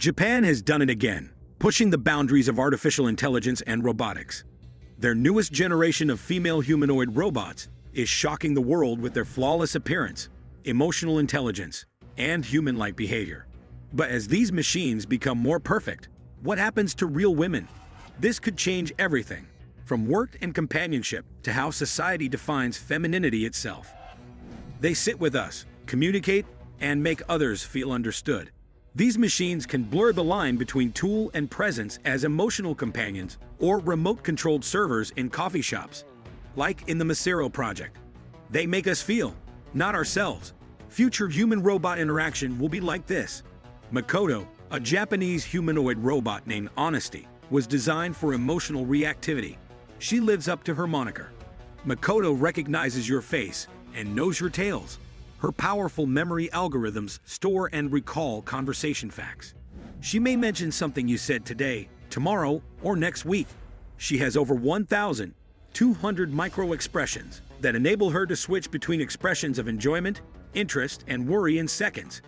Japan has done it again, pushing the boundaries of artificial intelligence and robotics. Their newest generation of female humanoid robots is shocking the world with their flawless appearance, emotional intelligence, and human-like behavior. But as these machines become more perfect, what happens to real women? This could change everything, from work and companionship to how society defines femininity itself. They sit with us, communicate, and make others feel understood. These machines can blur the line between tool and presence as emotional companions or remote-controlled servers in coffee shops, like in the Macero project. They make us feel, not ourselves. Future human-robot interaction will be like this. Makoto, a Japanese humanoid robot named Honesty, was designed for emotional reactivity. She lives up to her moniker. Makoto recognizes your face and knows your tales. Her powerful memory algorithms store and recall conversation facts. She may mention something you said today, tomorrow, or next week. She has over 1,200 micro-expressions that enable her to switch between expressions of enjoyment, interest, and worry in seconds.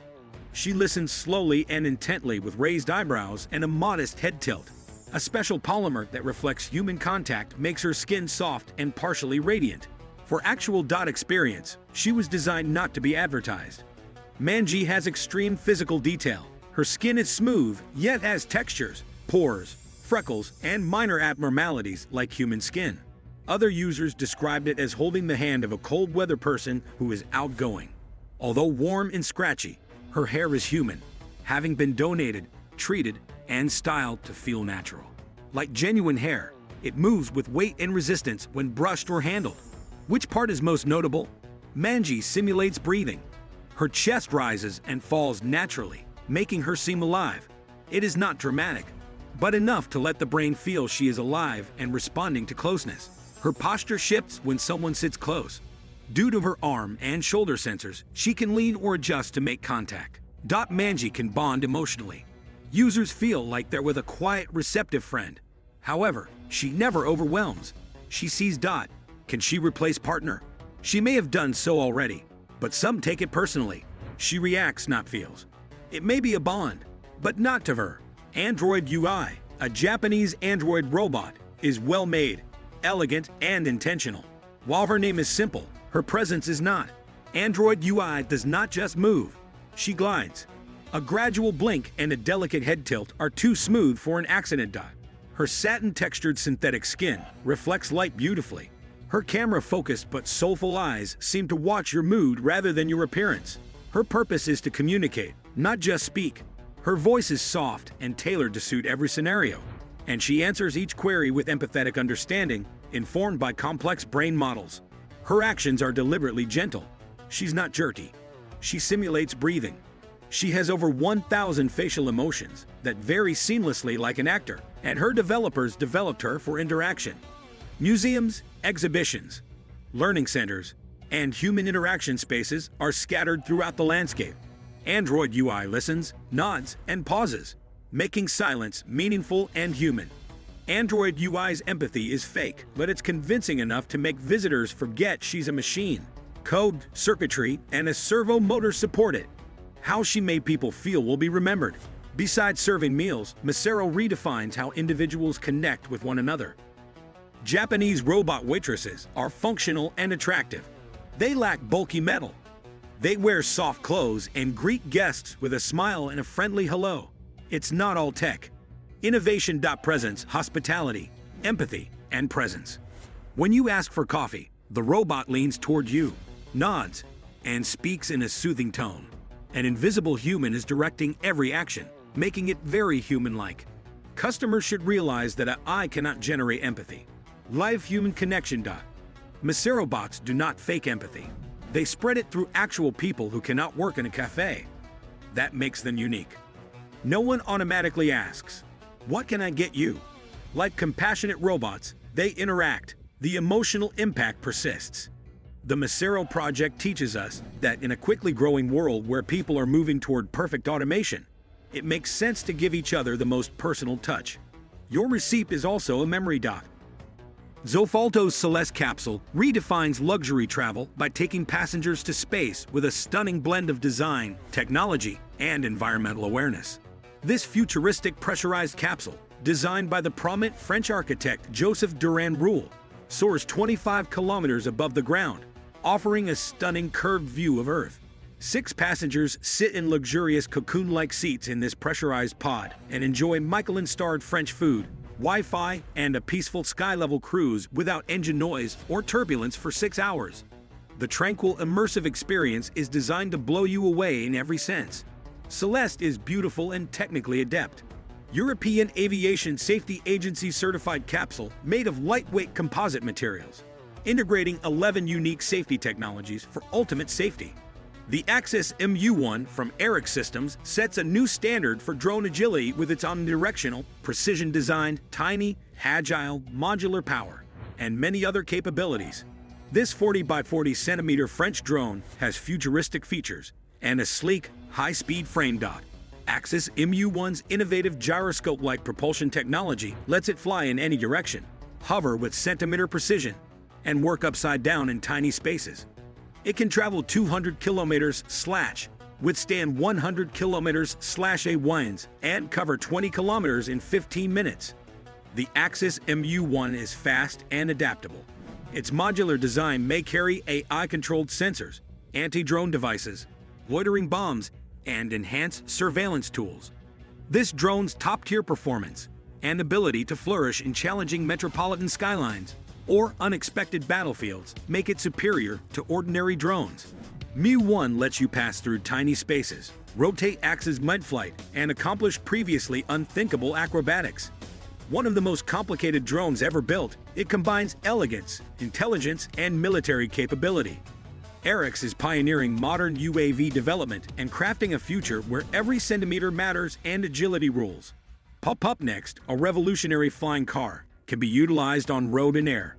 She listens slowly and intently with raised eyebrows and a modest head tilt. A special polymer that reflects human contact makes her skin soft and partially radiant. For actual dot experience, she was designed not to be advertised. Manji has extreme physical detail. Her skin is smooth, yet has textures, pores, freckles, and minor abnormalities like human skin. Other users described it as holding the hand of a cold-weather person who is outgoing. Although warm and scratchy, her hair is human, having been donated, treated, and styled to feel natural. Like genuine hair, it moves with weight and resistance when brushed or handled. Which part is most notable? Manji simulates breathing. Her chest rises and falls naturally, making her seem alive. It is not dramatic, but enough to let the brain feel she is alive and responding to closeness. Her posture shifts when someone sits close. Due to her arm and shoulder sensors, she can lean or adjust to make contact. Manji can bond emotionally. Users feel like they're with a quiet, receptive friend. However, she never overwhelms. She sees Dot. Can she replace partner? She may have done so already, but some take it personally. She reacts, not feels. It may be a bond, but not to her. Android UI, a Japanese android robot, is well made, elegant, and intentional. While her name is simple, her presence is not. Android UI does not just move, she glides. A gradual blink and a delicate head tilt are too smooth for an accident. Dot. Her satin-textured synthetic skin reflects light beautifully. Her camera-focused but soulful eyes seem to watch your mood rather than your appearance. Her purpose is to communicate, not just speak. Her voice is soft and tailored to suit every scenario, and she answers each query with empathetic understanding, informed by complex brain models. Her actions are deliberately gentle. She's not jerky. She simulates breathing. She has over 1,000 facial emotions that vary seamlessly like an actor, and her developers developed her for interaction. Museums, exhibitions, learning centers, and human interaction spaces are scattered throughout the landscape. Android UI listens, nods, and pauses, making silence meaningful and human. Android UI's empathy is fake, but it's convincing enough to make visitors forget she's a machine. Code, circuitry, and a servo motor support it. How she made people feel will be remembered. Besides serving meals, Macero redefines how individuals connect with one another. Japanese robot waitresses are functional and attractive. They lack bulky metal. They wear soft clothes and greet guests with a smile and a friendly hello. It's not all tech. Innovation. Presence, hospitality, empathy, and presence. When you ask for coffee, the robot leans toward you, nods, and speaks in a soothing tone. An invisible human is directing every action, making it very human-like. Customers should realize that an eye cannot generate empathy. Live human connection. Macero bots do not fake empathy. They spread it through actual people who cannot work in a cafe. That makes them unique. No one automatically asks, "What can I get you?" Like compassionate robots, they interact. The emotional impact persists. The Macero project teaches us that in a quickly growing world where people are moving toward perfect automation, it makes sense to give each other the most personal touch. Your receipt is also a memory. Zofalto's Celeste capsule redefines luxury travel by taking passengers to space with a stunning blend of design, technology, and environmental awareness. This futuristic pressurized capsule, designed by the prominent French architect Joseph Durand Ruel, soars 25 kilometers above the ground, offering a stunning curved view of Earth. 6 passengers sit in luxurious cocoon-like seats in this pressurized pod and enjoy Michelin-starred French food, Wi-Fi, and a peaceful sky-level cruise without engine noise or turbulence for 6 hours. The tranquil, immersive experience is designed to blow you away in every sense. Celeste is beautiful and technically adept. European Aviation Safety Agency certified capsule made of lightweight composite materials, integrating 11 unique safety technologies for ultimate safety. The Axis MU-1 from Eric Systems sets a new standard for drone agility with its omnidirectional, precision-designed, tiny, agile, modular power, and many other capabilities. This 40 by 40 centimeter French drone has futuristic features and a sleek, high-speed frame. Axis MU-1's innovative gyroscope-like propulsion technology lets it fly in any direction, hover with centimeter precision, and work upside down in tiny spaces. It can travel 200 kilometers withstand 100 kilometers a winds, and cover 20 kilometers in 15 minutes. The Axis MU-1 is fast and adaptable. Its modular design may carry AI-controlled sensors, anti-drone devices, loitering bombs, and enhanced surveillance tools. This drone's top-tier performance and ability to flourish in challenging metropolitan skylines or unexpected battlefields make it superior to ordinary drones. MU-1 lets you pass through tiny spaces, rotate axis mid-flight, and accomplish previously unthinkable acrobatics. One of the most complicated drones ever built, it combines elegance, intelligence, and military capability. Eric is pioneering modern UAV development and crafting a future where every centimeter matters and agility rules. Up next, a revolutionary flying car can be utilized on road and air.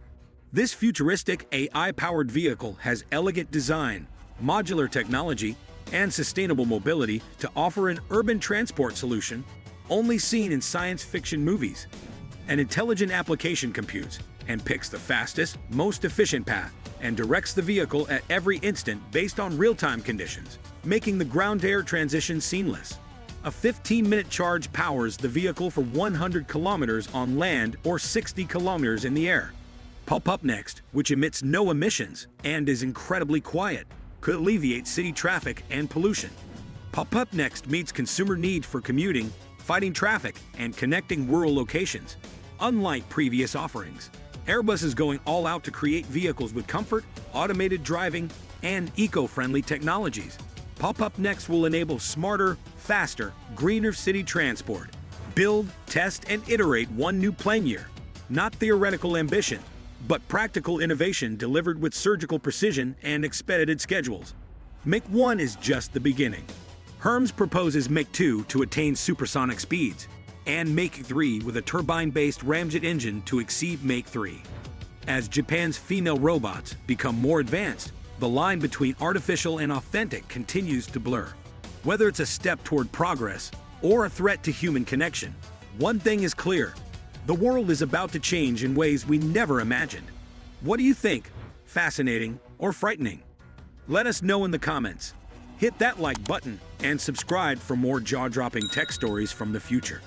This futuristic AI-powered vehicle has elegant design, modular technology, and sustainable mobility to offer an urban transport solution only seen in science fiction movies. An intelligent application computes and picks the fastest, most efficient path and directs the vehicle at every instant based on real-time conditions, making the ground-air transition seamless. A 15-minute charge powers the vehicle for 100 kilometers on land or 60 kilometers in the air. Up next, which emits no emissions and is incredibly quiet, could alleviate city traffic and pollution. Up next meets consumer need for commuting, fighting traffic, and connecting rural locations. Unlike previous offerings, Airbus is going all out to create vehicles with comfort, automated driving, and eco-friendly technologies. Up next will enable smarter, faster, greener city transport. Build, test, and iterate one new plane year. Not theoretical ambition, but practical innovation delivered with surgical precision and expedited schedules. Make 1 is just the beginning. Hermes proposes Make 2 to attain supersonic speeds, and Make 3 with a turbine-based ramjet engine to exceed Make 3. As Japan's female robots become more advanced, the line between artificial and authentic continues to blur. Whether it's a step toward progress or a threat to human connection, one thing is clear: the world is about to change in ways we never imagined. What do you think? Fascinating or frightening? Let us know in the comments. Hit that like button and subscribe for more jaw-dropping tech stories from the future.